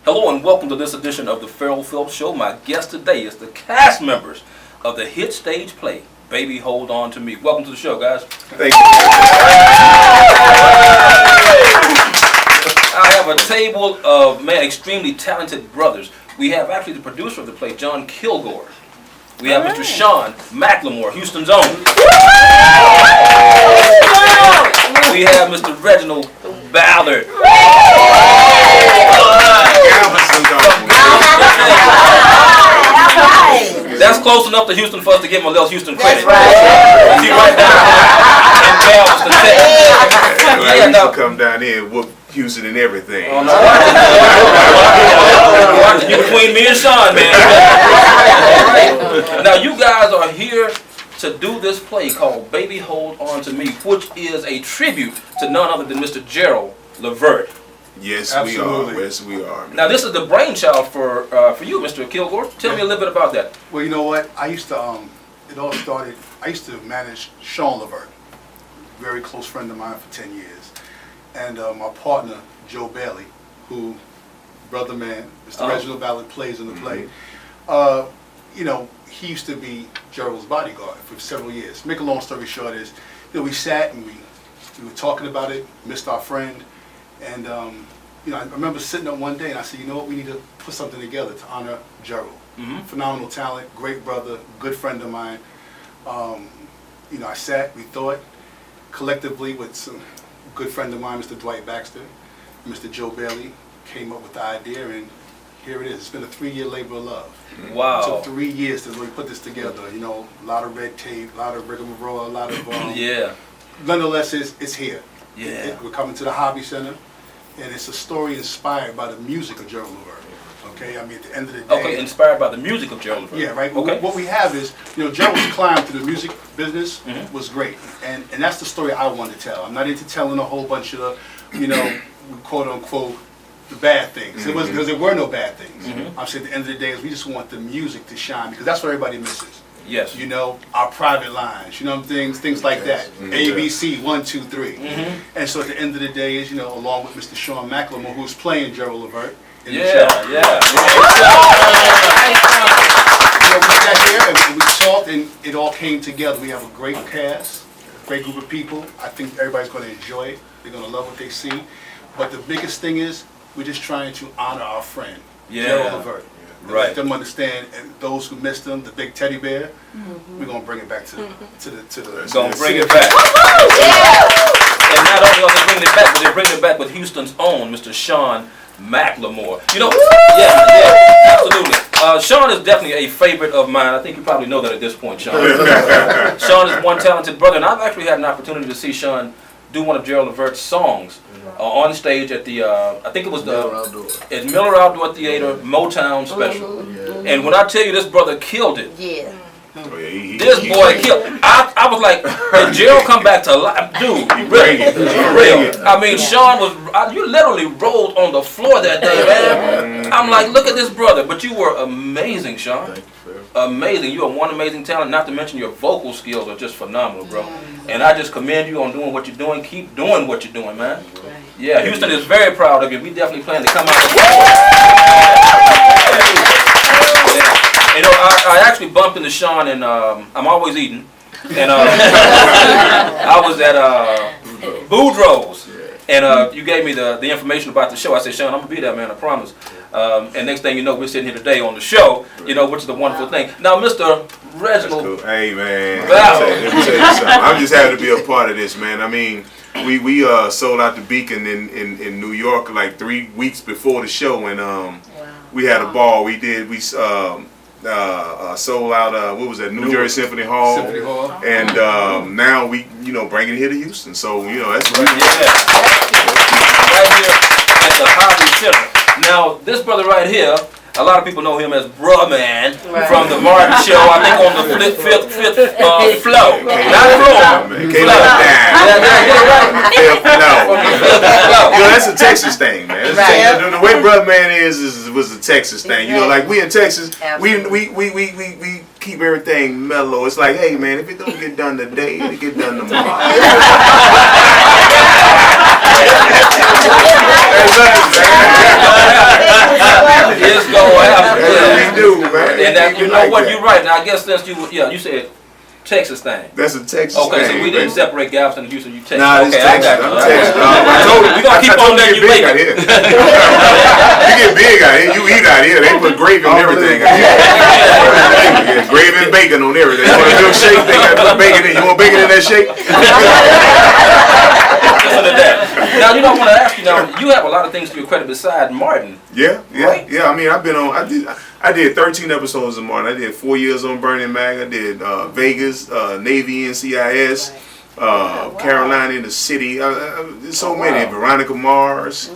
Hello and welcome to this edition of the Ferrell Phelps Show. My guest today is the cast members of the hit stage play, Baby Hold On To Me. Welcome to the show, guys. Thank you. I have a table of, extremely talented brothers. We have actually the producer of the play, John Kilgore. We have Mr. Shawn McLemore, Houston's own. We have Mr. Reginald Ballard. That's close enough to Houston for us to give him a little Houston credit. That's See right now, and now come down here and whoop Houston and everything. Oh, no. You between me and Shawn, man. Now you guys are here to do this play called Baby Hold On To Me, which is a tribute to none other than Mr. Gerald Levert. Yes, Absolutely. we are. Yes, we are. Man. Now this is the brainchild for you, Mr. Kilgore. Tell me a little bit about that. Well, you know what? I used to, it all started, I used to manage Shawn Levert, very close friend of mine for 10 years. And my partner, Joe Bailey, who, brother man, Mr. Reginald Ballard plays in the play. You know, he used to be Gerald's bodyguard for several years. Make a long story short is, you know, we sat and we were talking about it, missed our friend. And, you know, I remember sitting up one day and I said, you know what, we need to put something together to honor Gerald. Phenomenal talent, great brother, good friend of mine. You know, I sat, we thought collectively with some good friend of mine, Mr. Dwight Baxter, and Mr. Joe Bailey, came up with the idea, and here it is. It's been a 3-year labor of love. Wow. It took 3 years to really put this together. You know, a lot of red tape, a lot of rigmarole, a lot of Yeah. Nonetheless, it's here. Yeah. We're coming to the Hobby Center, and it's a story inspired by the music of Gerald Levert. Okay, I mean, at the end of the day. Okay, inspired by the music of Gerald Levert. Yeah, right. Okay. What we have is, you know, Gerald's climb to the music business was great, and that's the story I wanted to tell. I'm not into telling a whole bunch of, you know, quote unquote, the bad things. It was because there were no bad things. I'm saying at the end of the day is we just want the music to shine because that's what everybody misses. Yes. You know, our private lines, you know, things like that. ABC, 1, 2, 3. And so at the end of the day is, you know, along with Mr. Shawn McLemore, who's playing Gerald Levert in the show. Yeah. You know, we sat here and we talked and it all came together. We have a great cast, a great group of people. I think everybody's going to enjoy it. They're going to love what they see. But the biggest thing is we're just trying to honor our friend, Gerald Levert. Right. Let them understand, and those who missed him, the big teddy bear, we're gonna bring it back to the. Gonna bring it back. And not only are they bringing it back, but they're bringing it back with Houston's own Mr. Shawn McLemore. You know, absolutely. Shawn is definitely a favorite of mine. I think you probably know that at this point, Shawn. Shawn is one talented brother, and I've actually had an opportunity to see Shawn do one of Gerald Levert's songs on stage at the, I think it was at Miller Outdoor Theater Motown special. And when I tell you this brother killed it, this boy killed. I was like, did Gerald come back to life? Dude, really, for real. I mean, Shawn was, you literally rolled on the floor that day, man. I'm like, look at this brother. But you were amazing, Shawn. Amazing. You are one amazing talent, not to mention your vocal skills are just phenomenal, bro. And I just commend you on doing what you're doing. Keep doing what you're doing, man. Yeah, Houston is very proud of you. We definitely plan to come out. You know, I actually bumped into Shawn, and I'm always eating. And I was at Boudreaux's, and you gave me the information about the show. I said, Shawn, I'm gonna be there, man. I promise. And next thing you know, we're sitting here today on the show. You know, which is a wonderful thing. Now, Mr. Reginald. Cool. Hey, man. Let me tell you something. I'm just happy to be a part of this, man. I mean, we sold out the Beacon in New York like 3 weeks before the show, and we had a ball. We sold out what was that, New Jersey Symphony Hall. And now we bring it here to Houston, so that's what right here at the Hobby Center. Now this brother right here, a lot of people know him as Bruh Man from the Martin Show. I think on the fifth flow, not floor. That's a Texas thing, man. The way Bruh Man was a Texas thing. Like we in Texas, we keep everything mellow. It's like, hey man, if it don't get done today, it'll get done tomorrow. You know like what? that. You're right. Now I guess since you said Texas thing. That's a Texas Okay, thing. so we didn't separate Galveston and Houston. You Texas. Nah, it's okay, Texas. I got you. I'm Texas. I told you. We gonna keep on letting you big make out it. here. You get big out here. You eat out here. They put gravy on everything out here. Yeah, gravy and bacon on everything. You want a milkshake? They got to put bacon in. You want bacon in that shake? Listen to that. Now you know I want to ask you. Now you have a lot of things to your credit besides Martin. Yeah. Right? I mean, I've been on. I did 13 episodes of Martin. I did 4 years on Burning Mag. I did Vegas, Navy, NCIS, Carolina in the City. There's so many. Veronica Mars.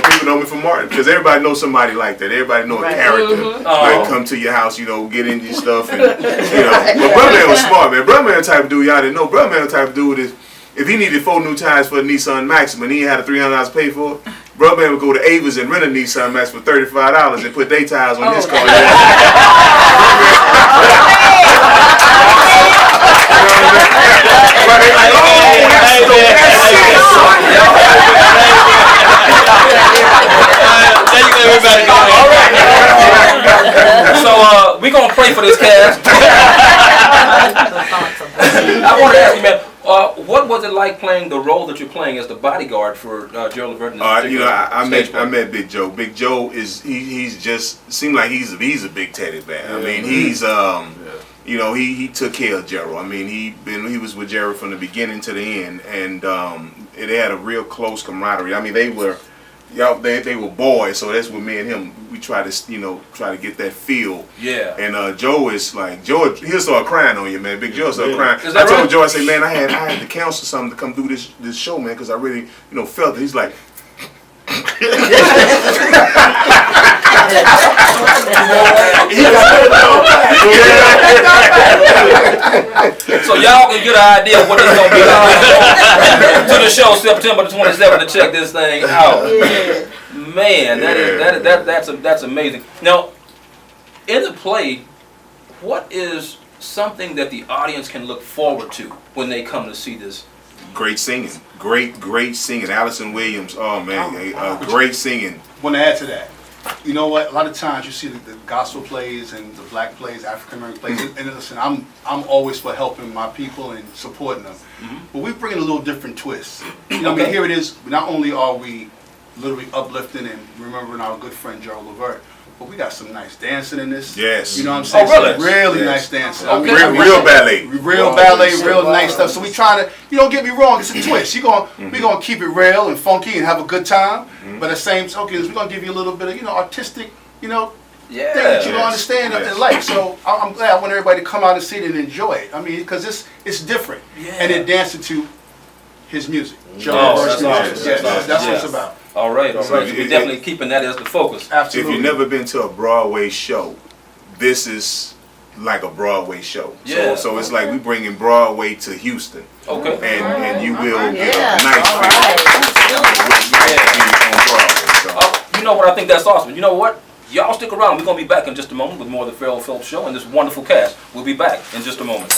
People know me from Martin because everybody knows somebody like that. Everybody know a character like come to your house, get into your stuff, and But Brother Man was smart, man. Brother Man the type of dude y'all didn't know. Brother Man the type of dude is if he needed 4 new tires for a Nissan Maxima and he had a $300 to pay for it, Brother Man would go to Avis and rent a Nissan Maxima for $35 and put their tires on his car. So we gonna pray for this cast. I want to ask you, man, what was it like playing the role that you're playing as the bodyguard for Gerald Levert? I met Big Joe. Big Joe is he's just seemed like he's a big teddy bear. I mean he's he took care of Gerald. I mean he was with Gerald from the beginning to the end, and they had a real close camaraderie. I mean they were boys, so that's what me and him we try to get that feel. Yeah. And Joe is like he'll start crying on you, man. Big Joe started crying. I told Joe, I said, man, I had to counsel something to come do this show, man, because I really felt it. He's like. So y'all can get an idea of what it's gonna be like to the show September 27th to check this thing out. Man, that's amazing. Now, in the play, what is something that the audience can look forward to when they come to see this? Great singing, great singing. Allison Williams, oh man, great singing. Want to add to that? You know what? A lot of times you see the gospel plays and the black plays, African American plays, and listen, I'm always for helping my people and supporting them. But we bring in a little different twist. I mean, here it is. Not only are we literally uplifting and remembering our good friend Gerald Levert, but we got some nice dancing in this. Yes. You know what I'm saying? Oh, really nice dancing. Okay. Real ballet. Real ballet, real nice stuff. So we trying to, don't get me wrong, it's a twist. We're gonna keep it real and funky and have a good time. But at the same token, we're gonna give you a little bit of, artistic, thing that you don't understand in life. So I'm glad I want everybody to come out and see it and enjoy it. I mean, because it's different. And it dancing to his music. That's what it's about. All right. So we're definitely keeping that as the focus. Absolutely. If you've never been to a Broadway show, this is like a Broadway show. Yeah. So it's like we bringing Broadway to Houston. Okay. And you will get a nice feel. On Broadway. So. You know what? I think that's awesome. You know what? Y'all stick around. We're going to be back in just a moment with more of the Ferrell Phelps Show and this wonderful cast. We'll be back in just a moment.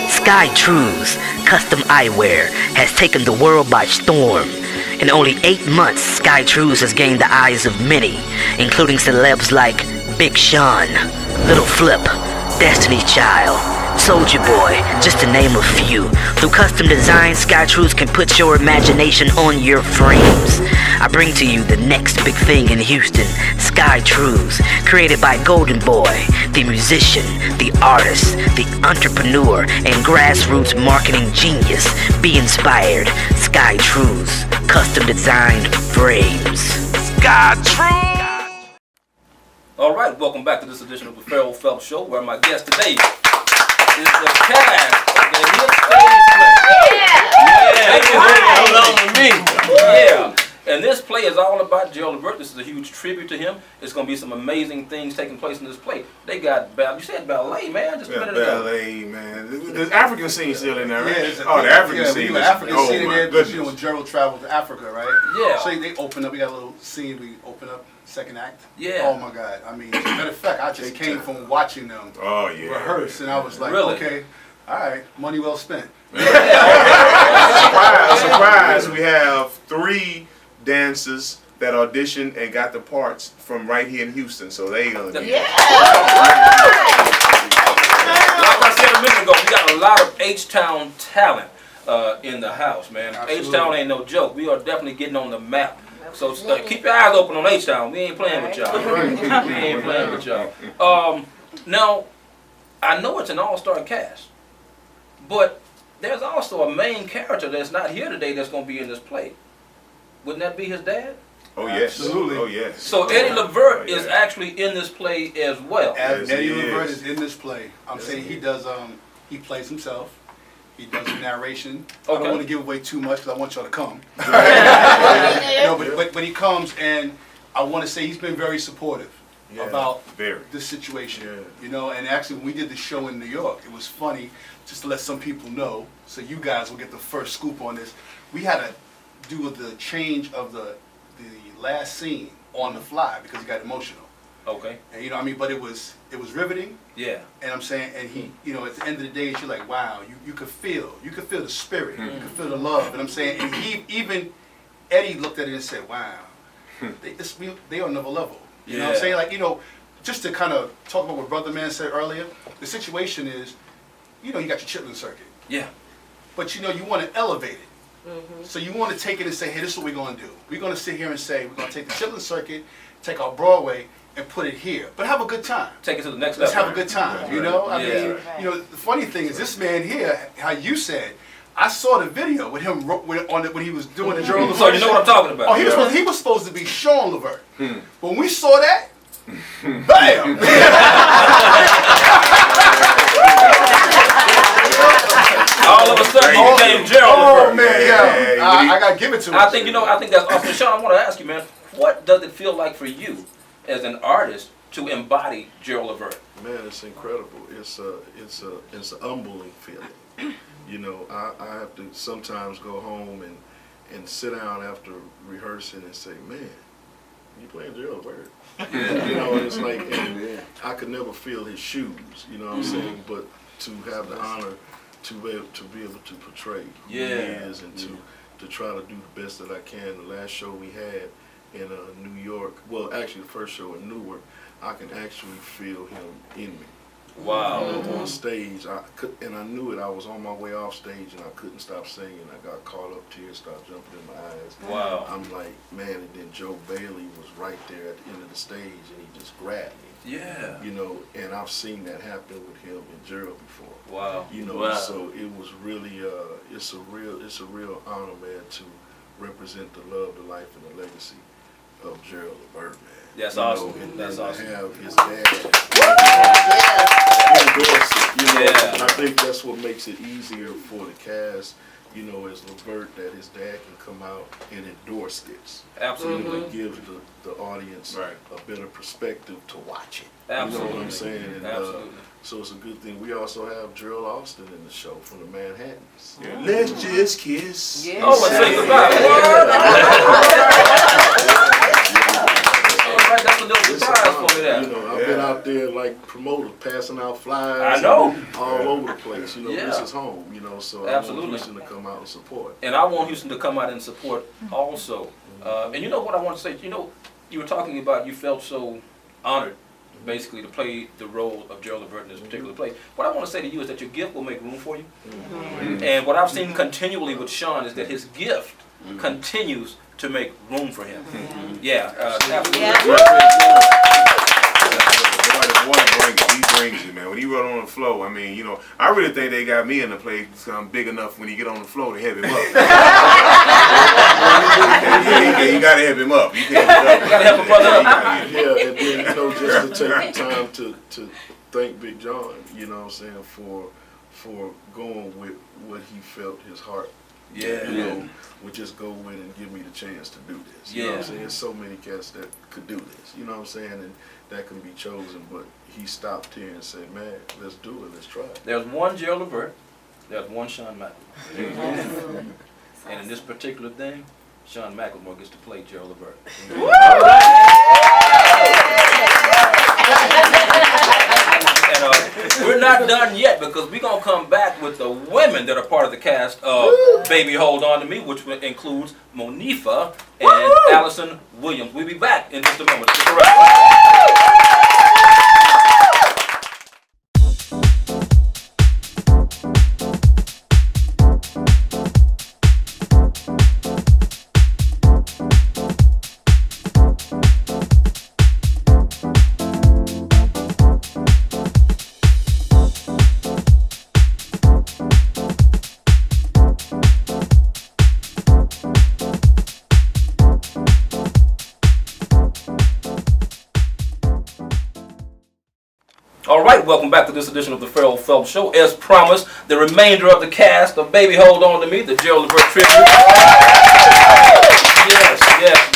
Sky Trues Custom Eyewear has taken the world by storm. In only 8 months, Sky Trues has gained the eyes of many, including celebs like Big Sean, Little Flip, Destiny's Child, Soulja Boy, just to name a few. Through custom design, Sky Trues can put your imagination on your frames. I bring to you the next big thing in Houston, Sky Trues, created by Golden Boy, the musician, the artist, the entrepreneur, and grassroots marketing genius. Be inspired. Sky Trues, custom designed frames. Sky Trues. All right, welcome back to this edition of the Ferrell Phelps Show, where my guest today is the cast of the hit stage play. Yeah. Yeah. And this play is all about Gerald Levert. This is a huge tribute to him. It's going to be some amazing things taking place in this play. They got you said ballet, man. Just a minute ago. Ballet, man. The African scene still in there, right? Yeah, the African scene. The African scene in there. Goodness. You know, when Gerald traveled to Africa, right? Yeah. So they open up. We got a little scene. We open up second act. Yeah. Oh my God. I mean, matter of fact, I just came from watching them rehearse, and I was like, okay, all right, money well spent. Surprise! We have 3 dancers that auditioned and got the parts from right here in Houston, so they gonna be. Like I said a minute ago, we got a lot of H-Town talent in the house, man. H-Town ain't no joke. We are definitely getting on the map. So keep your eyes open on H-Town. We ain't playing with y'all. We ain't playing with y'all. Now, I know it's an all-star cast, but there's also a main character that's not here today that's going to be in this play. Wouldn't that be his dad? Oh yes, absolutely. Oh yes. So Eddie Levert is actually in this play as well. Eddie Levert is in this play. I'm saying he does. He plays himself. He does the narration. I don't want to give away too much because I want y'all to come. But he comes, and I want to say he's been very supportive about this situation. You know, and actually when we did the show in New York, it was funny just to let some people know, so you guys will get the first scoop on this. We had to do the change of the last scene on the fly because he got emotional. Okay. And you know, I mean, but it was riveting. Yeah. And I'm saying, and he, you know, at the end of the day, you're like, wow, you could feel the spirit, you could feel the love. And I'm saying, and even Eddie looked at it and said, wow, they on another level. You know what I'm saying? Like, you know, just to kind of talk about what Brother Man said earlier, the situation is, you know, you got your chitlin circuit. Yeah. But you know, you want to elevate it. So you want to take it and say, hey, this is what we're going to do. We're going to sit here and say, we're going to take the chitlin circuit, take our Broadway, and put it here. But have a good time. Take it to the next level. Let's have a good time, you know? I mean, you know, the funny thing is this man here, how you said, I saw the video with him when he was doing the Gerald Levert. So you know what I'm talking about. Oh, he was supposed to be Shawn Levert. But when we saw that, bam! All of a sudden, you became Gerald Levert. Oh man, I gotta give it to him. I think that's awesome. Sean, I want to ask you, man, what does it feel like for you as an artist to embody Gerald Levert? Man, it's incredible. It's an humbling feeling. You know, I have to sometimes go home and sit down after rehearsing and say, man, you playing Gerald Levert. You know, it's like, and I could never feel his shoes, you know what I'm saying? But to have the honor to be able to portray who he is and to try to do the best that I can. The last show we had in New York, well, actually the first show in Newark, I can actually feel him in me. Wow. On stage, I knew it. I was on my way off stage and I couldn't stop singing. I got caught up, tears started jumping in my eyes. Wow. I'm like, man, and then Joe Bailey was right there at the end of the stage and he just grabbed me. Yeah. You know, and I've seen that happen with him and Gerald before. Wow. You know, so it was really, it's a real honor, man, to represent the love, the life, and the legacy of Gerald Levert, man. That's awesome. That's awesome. To have his dad endorse it, you know, and I think that's what makes it easier for the cast, you know, as Levert, that his dad can come out and endorse this. Absolutely. You know, give the audience a better perspective to watch it. Absolutely. You know what I'm saying? And, absolutely. So it's a good thing. We also have Gerald Austin in the show from the Manhattans. Yeah. Let's just kiss. Yes. Oh, and say goodbye. Right, that's a little surprise for me there. You know, I've been out there like promoter, passing out flyers. I know. All over the place. You know, this is home. You know, so I want Houston to come out and support. And I want Houston to come out and support also. And you know what I want to say? You know, you were talking about you felt so honored, basically, to play the role of Gerald Levert in this particular play. What I want to say to you is that your gift will make room for you. And what I've seen continually with Shawn is that his gift continues to make room for him. Absolutely. He brings it, man. When he run on the floor, I mean, you know, I really think they got me in the play because I'm big enough when he get on the floor to have him up. You gotta have him up. You gotta have a brother up. And then, you know, just to take the time to thank Big John, you know what I'm saying, for going with what he felt his heart You know, would just go in and give me the chance to do this. You know what I'm saying? There's so many cats that could do this. You know what I'm saying? And that can be chosen, but he stopped here and said, "Man, let's do it. Let's try it." There's one Gerald Levert. There's one Shawn McLemore. And in this particular thing, Shawn McLemore gets to play Gerald Levert. And we're not done yet, because we're going to come back with the women that are part of the cast of Baby Hold On To Me, which includes Monifa and Allison Williams. We'll be back in just a moment. Stick around. All right, welcome back to this edition of the Ferrell Phelps Show. As promised, the remainder of the cast of Baby Hold On To Me, the Gerald Levert tribute.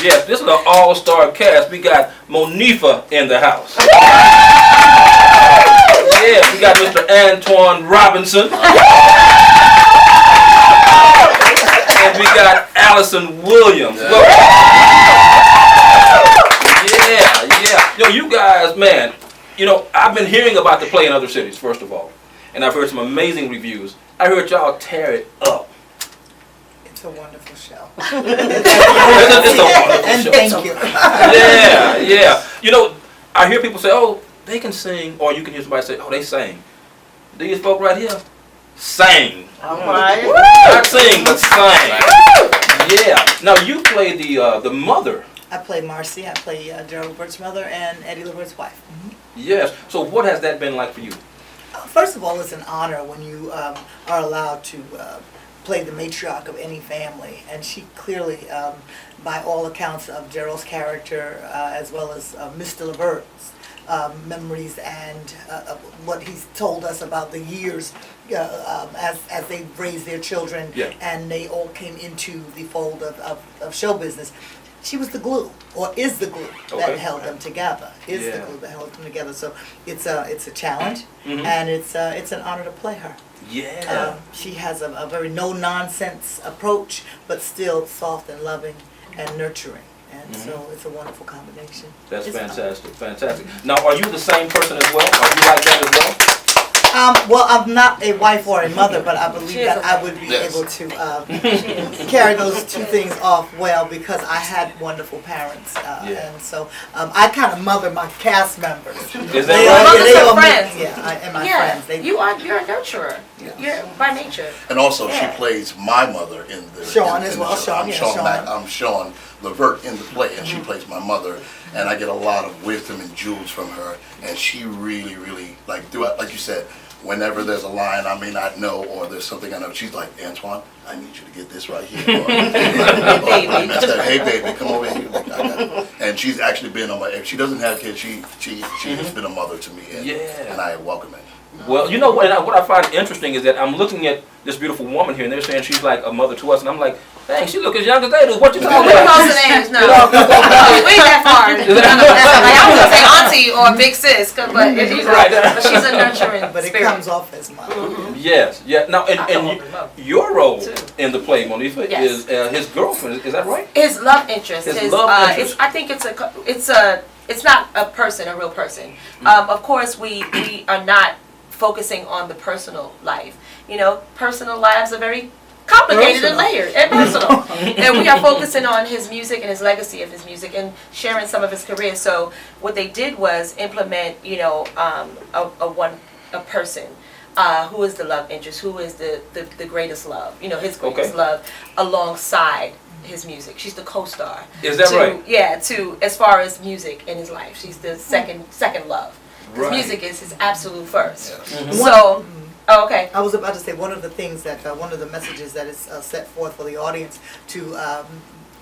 Yes. This is an all-star cast. We got Monifa in the house. We got Mr. Antoine Robinson. And we got Allison Williams. Yo, you guys, man. You know, I've been hearing about the play in other cities, first of all, and I've heard some amazing reviews. I heard y'all tear it up. It's a wonderful show. It's a wonderful show. Thank you. Yeah. You know, I hear people say, "Oh, they can sing," or you can hear somebody say, "Oh, they sang." These folk right here, sang. All right. Not sing, but sang. Yeah. Now you play the mother. I play Marcy. I play Gerald Levert's mother and Eddie Levert's wife. Yes. So what has that been like for you? First of all, it's an honor when you are allowed to play the matriarch of any family, and she clearly, by all accounts of Gerald's character, as well as Mr. Levert's memories and what he's told us about the years as they raised their children, and they all came into the fold of show business. She was the glue, or is the glue that held them together. The glue that held them together. So it's a challenge, and it's an honor to play her. She has a very no-nonsense approach, but still soft and loving and nurturing. And so it's a wonderful combination. That's fantastic. Now, are you the same person as well? Are you like that as well? Well, I'm not a wife or a mother, but I believe that I would be able to carry those two things off well, because I had wonderful parents, and so I kind of mother my cast members. Is that right? Mothers are friends. And my friends. You're a nurturer. You're by nature. And also, she plays my mother in the Sean in as the well. show. I'm Shawn Levert in the play, and she plays my mother. And I get a lot of wisdom and jewels from her, and she really, like you said, whenever there's a line I may not know, or there's something I know, she's like, "Antoine, I need you to get this right here." Or, "Hey baby, come over here." Like, I got it. And she's actually been on my. If she doesn't have kids, she has been a mother to me, and I welcome it. Well, you know what I find interesting is that I'm looking at this beautiful woman here, and they're saying she's like a mother to us, and I'm like, dang, she look as young as they do. What you talking We're about? close to age, no. We ain't that far. Like, I was gonna say auntie or big sis, but she's a nurturing But it spirit. comes off as mother. Yes. Now, and your role in the play, Monifa, is his girlfriend. Is that right? His love interest. His love interest. I think it's not a person, a real person. Of course, we are not focusing on the personal life. You know, personal lives are very complicated and layered and personal. And we are focusing on his music and his legacy of his music and sharing some of his career. So what they did was implement, you know, a person who is the love interest, who is the greatest love, you know, his greatest love alongside his music. She's the co-star. Is that right? Yeah, as far as music in his life. She's the second love. His music is his absolute first. So, okay. I was about to say, one of the things that, one of the messages that is set forth for the audience to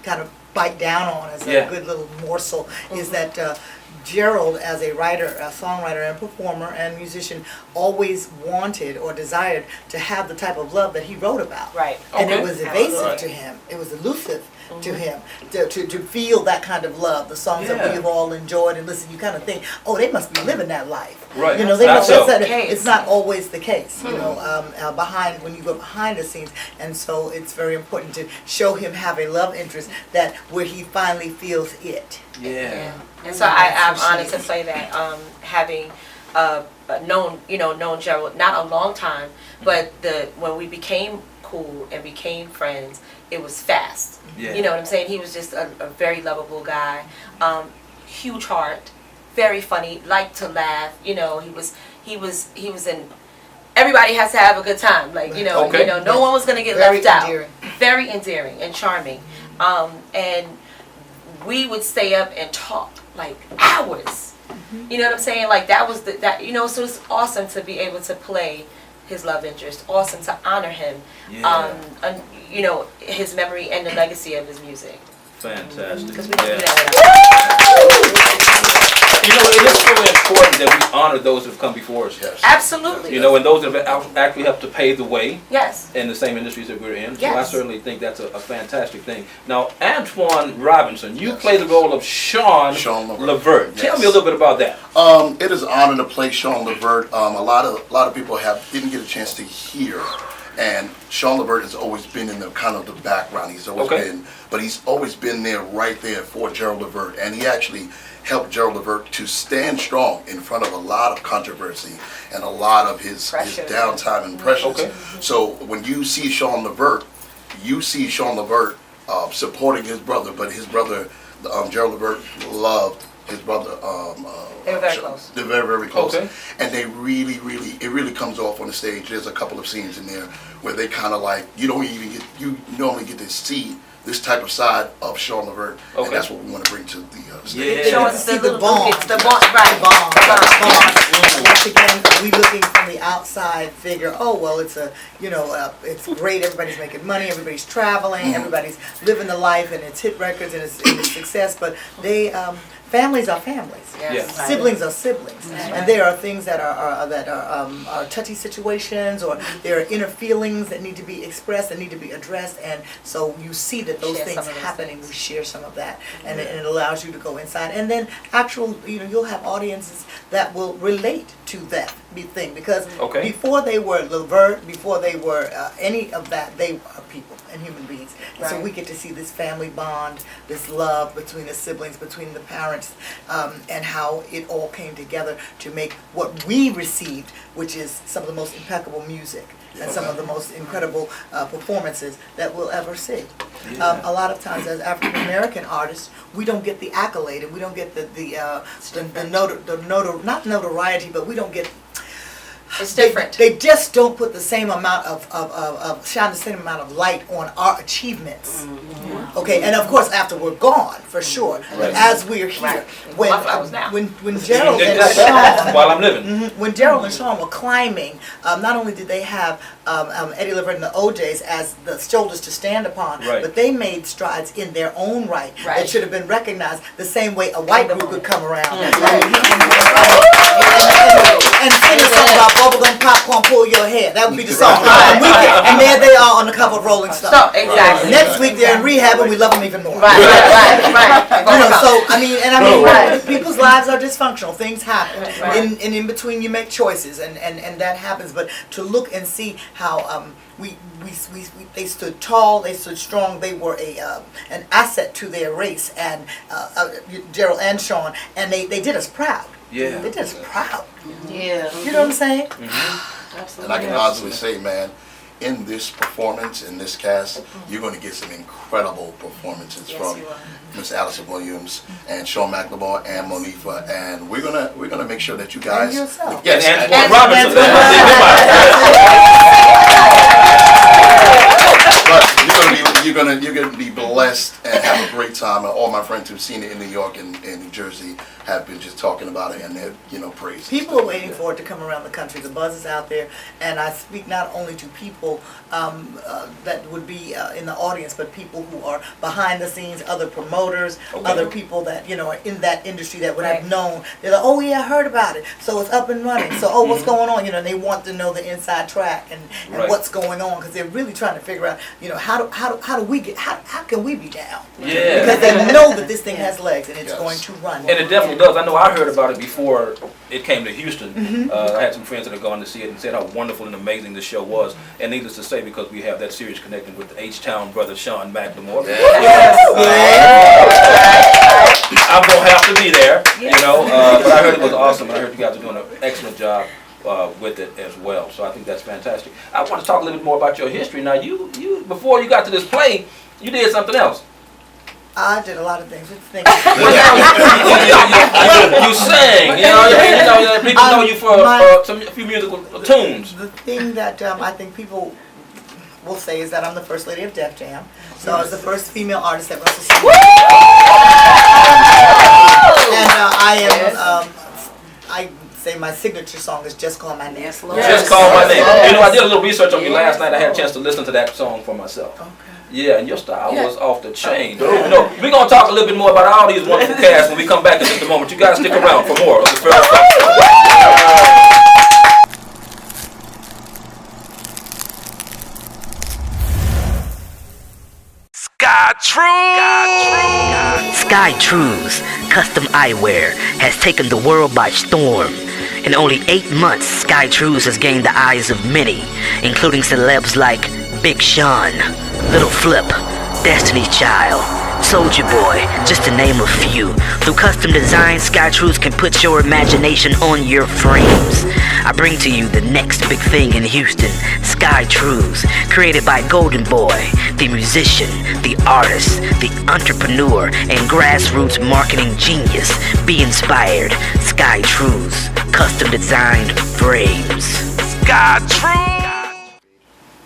kind of bite down on as a good little morsel is that Gerald, as a writer, a songwriter, and performer and musician, always wanted or desired to have the type of love that he wrote about. Right. And it Okay. was evasive Right. to him. It was elusive to him to feel that kind of love. The songs that we Yeah. have all enjoyed and listened, you kind of think, oh, they must be living that life. Right. You know, they Not must. so. It's not always the case. You know, behind when you go behind the scenes, and so it's very important to show him have a love interest that where he finally feels it. Yeah. And so I'm honored to play that. Having known Gerald not a long time, but when we became cool and became friends, it was fast. Yeah. You know what I'm saying? He was just a very lovable guy, huge heart, very funny, liked to laugh. You know, he was in. Everybody has to have a good time. Like Okay. No one was gonna get Very left endearing. out. Very endearing and charming. And we would stay up and talk like hours. You know what I'm saying? Like that was so it's awesome to be able to play his love interest. Awesome to honor him. Yeah. His memory and the legacy of his music. Fantastic. Because we don't do Yeah. that You know, it is really important that we honor those that have come before us. Yes. Absolutely. You know, and those that have actually helped to pave the way Yes. in the same industries that we're in. So Yes. I certainly think that's a fantastic thing. Now, Antoine Robinson, you Yes. play the role of Shawn Shawn Levert. Levert. Tell Yes. me a little bit about that. It is an honor to play Shawn Levert. A lot of people didn't get a chance to hear, and Shawn Levert has always been in the kind of the background. He's always he's always been there, right there for Gerald Levert, and he actually helped Gerald Levert to stand strong in front of a lot of controversy and a lot of his downtime and pressures. Okay. So when you see Shawn Levert, supporting his brother, but his brother, Gerald Levert, loved his brother. They were very close. They're very, very close. Okay. And they it really comes off on the stage. There's a couple of scenes in there where they kind of like, you normally get to see this type of side of Shawn Levert, Okay. and that's what we want to bring to the stage. Yeah. Show us See the the little bond. nuggets, the bond, right? Bond. Once again, we looking from the outside figure, oh, well, it's it's great, everybody's making money, everybody's traveling, everybody's living the life, and it's hit records, and it's success, but families are families. Yes. Yeah. Siblings are siblings, and there are things that are touchy situations, or there are inner feelings that need to be expressed, that need to be addressed, and so you see that those Share things some of those happen, and things. we share some of that, and it allows you to go inside, and then you'll have audiences that will relate to that thing, because Okay. before they were Levert, before they were any of that, they are people and human beings, and so Right. we get to see this family bond, this love between the siblings, between the parents, and how it all came together to make what we received, which is some of the most impeccable music and some of the most incredible performances that we'll ever see. A lot of times as African American artists, we don't get the accolade, and we don't get not notoriety, but we don't get. It's different. They just don't put the same amount of shine the same amount of light on our achievements. Okay, and of course after we're gone, for sure. But as we're here, Right. when Gerald and That's Shawn, while I'm living. when Gerald and Shawn were climbing, not only did they have Eddie Levert and the OJs as the shoulders to stand upon, Right. but they made strides in their own right that Right. should have been recognized the same way a white group could come around and sing a song about bubblegum popcorn, pull your hair. That would be the song. And there they are on the cover of Rolling Stone. So, exactly. Next week they're in rehab and we love them even more. Right. So people's lives are dysfunctional. Things happen, Right. and in between you make choices, and that happens. But to look and see how they stood tall, they stood strong, they were an asset to their race, and Gerald and Shawn, and they did us proud. Yeah. They did us proud. Yeah. You know what I'm saying? And I can honestly say, man, in this performance, in this cast, you're going to get some incredible performances from you are. Miss Allison Williams and Shawn McLemore and Monifa, and we're gonna make sure that you guys, And yourself. yes, And and- Antoine Robinson. but you're gonna be blessed and have a great time. And all my friends who've seen it in New York and New Jersey have been just talking about it and they're, praising. People are waiting for it to come around the country. The buzz is out there, and I speak not only to people that would be in the audience, but people who are behind the scenes, other promoters, other people that are in that industry that would have known. They're like, oh yeah, I heard about it, so it's up and running. So what's going on? They want to know the inside track and what's going on, because they're really trying to figure out, how do we get how can we be down? Yeah. Because they know that this thing has legs and it's going to run. And it definitely does. I know I heard about it before it came to Houston. I had some friends that had gone to see it and said how wonderful and amazing the show was. And needless to say, because we have that series connected with the H-Town brother Shawn McLemore. I'm going to have to be there, but I heard it was awesome. And I heard you guys are doing an excellent job with it as well. So I think that's fantastic. I want to talk a little bit more about your history. Now, you before you got to this play, you did something else. I did a lot of things. You sang, people know you for a few musical tunes. The thing that I think people will say is that I'm the first lady of Def Jam. So I was the first female artist that went to sing. And I say my signature song is Just Call My Name. Yes, Lord. Just Call My Name. I did a little research on you last night. I had a chance to listen to that song for myself. Okay. Yeah, and your style was off the chain. We're going to talk a little bit more about all these wonderful casts when we come back in just a moment. You guys stick around for more of the Ferrell Phelps Show. Sky Trues Custom Eyewear has taken the world by storm. In only 8 months, Sky Trues has gained the eyes of many, including celebs like Big Sean, Little Flip, Destiny's Child, Soulja Boy, just to name a few. Through custom design, Sky Trues can put your imagination on your frames. I bring to you the next big thing in Houston, Sky Trues, created by Golden Boy, the musician, the artist, the entrepreneur, and grassroots marketing genius. Be inspired. Sky Trues, custom designed frames. Sky Trues.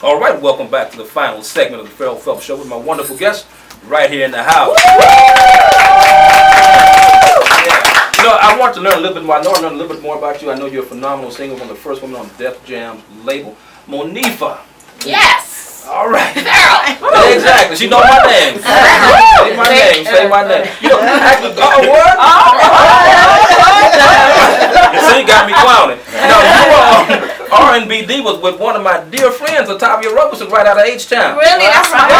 All right, welcome back to the final segment of the Ferrell Phelps Show with my wonderful guest right here in the house. I want to learn a little bit more. I know I learned a little bit more about you. I know you're a phenomenal singer, one of the first women on Def Jam's label, Monifa. Yes. All right. Ferrell. Exactly. She know my name. Say my name. Say my name. Actually, what? See, got me clowning. Now, you were on R&B Divas with one of my dear friends, Otavia Robertson, right out of H-Town. Really? That's my girl.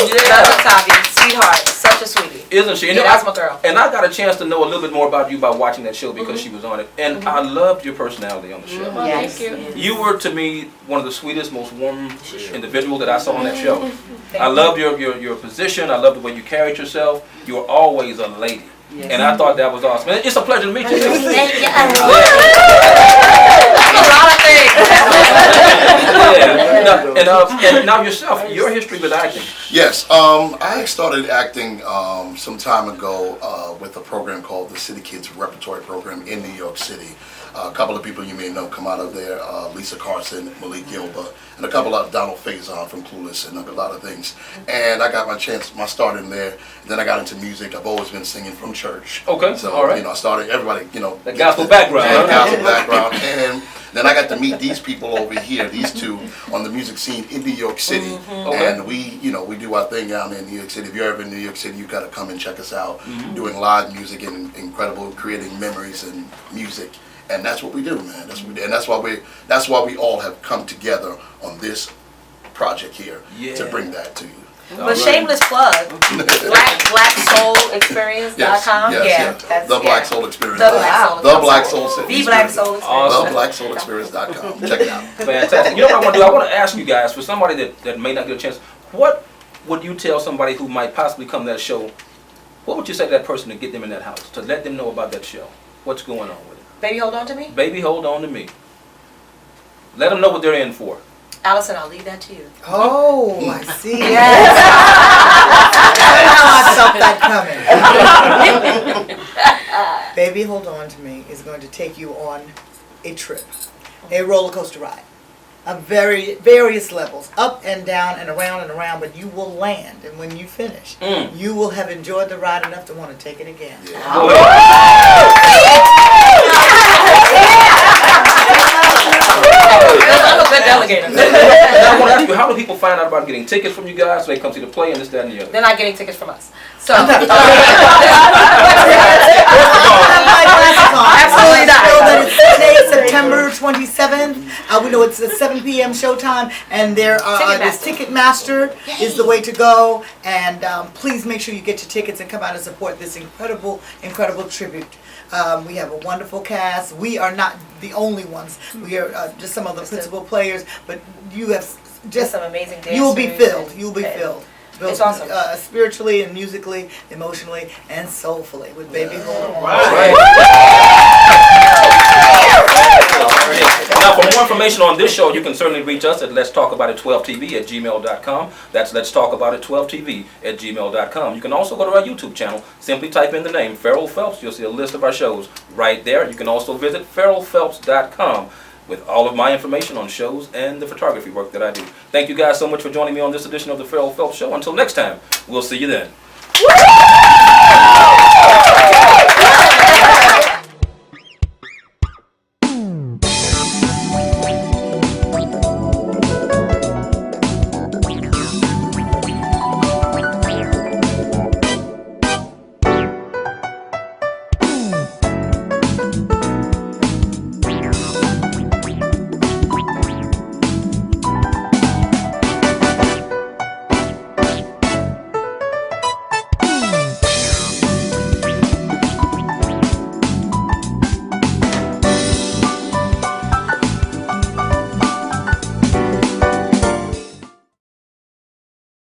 Yeah. Love Otavia. Sweetheart. Such a sweetie. Isn't she? That's my girl. And I got a chance to know a little bit more about you by watching that show because she was on it. And I loved your personality on the show. Yes. Thank you. You were, to me, one of the sweetest, most warm individuals that I saw on that show. I loved your position. I loved the way you carried yourself. You were always a lady. Yes. And I thought that was awesome. And it's a pleasure to meet you. Thank you. A lot of things. And now yourself, your history with acting. Yes, I started acting some time ago with a program called the City Kids Repertory Program in New York City. A couple of people you may know come out of there, Lisa Carson, Malik Gilba, and a couple of Donald Faison from Clueless, and a lot of things. And I got my start in there. Then I got into music. I've always been singing from church. Okay, so all right. I started. Everybody, the gospel background. Yeah, gospel background, and then I got to meet these people over here, these two, on the music scene in New York City. Okay. And we do our thing down in New York City. If you're ever in New York City, you got to come and check us out, doing live music and incredible, creating memories and music. And that's what we do, man. That's what we do. And that's why we all have come together on this project here to bring that to you. But shameless plug, blacksoulexperience.com. Yes. That's the Black Soul Experience. The Black Soul Experience. The Black Soul Experience. Awesome. TheBlackSoulExperience.com. Check it out. Fantastic. You know what I want to do? I want to ask you guys, for somebody that may not get a chance, what would you tell somebody who might possibly come to that show? What would you say to that person to get them in that house, to let them know about that show? What's going on with it? Baby, hold on to me. Baby, hold on to me. Let them know what they're in for. Allison, I'll leave that to you. Oh, I see. Yes. I felt that coming. Baby, Hold On to Me is going to take you on a trip, a roller coaster ride. various levels, up and down and around, but you will land. And when you finish, you will have enjoyed the ride enough to want to take it again. Now, I want to ask you, how do people find out about getting tickets from you guys so they come see the play and this, that, and the other? They're not getting tickets from us. So Absolutely not. It's Sunday, September 27th. We know it's a 7 p.m. showtime, and this Ticketmaster is the way to go. And please make sure you get your tickets and come out and support this incredible tribute. We have a wonderful cast. We are not the only ones. We are just some of the principal players, but you have just some amazing dancers. You will be filled. You will be filled. It's awesome. Spiritually and musically, emotionally, and soulfully with Baby Hole. Now, for more information on this show, you can certainly reach us at Let's Talk About It 12TV at gmail.com. That's Let's Talk About It 12TV at gmail.com. You can also go to our YouTube channel. Simply type in the name Ferrell Phelps. You'll see a list of our shows right there. You can also visit ferrellphelps.com with all of my information on shows and the photography work that I do. Thank you guys so much for joining me on this edition of the Ferrell Phelps Show. Until next time, we'll see you then.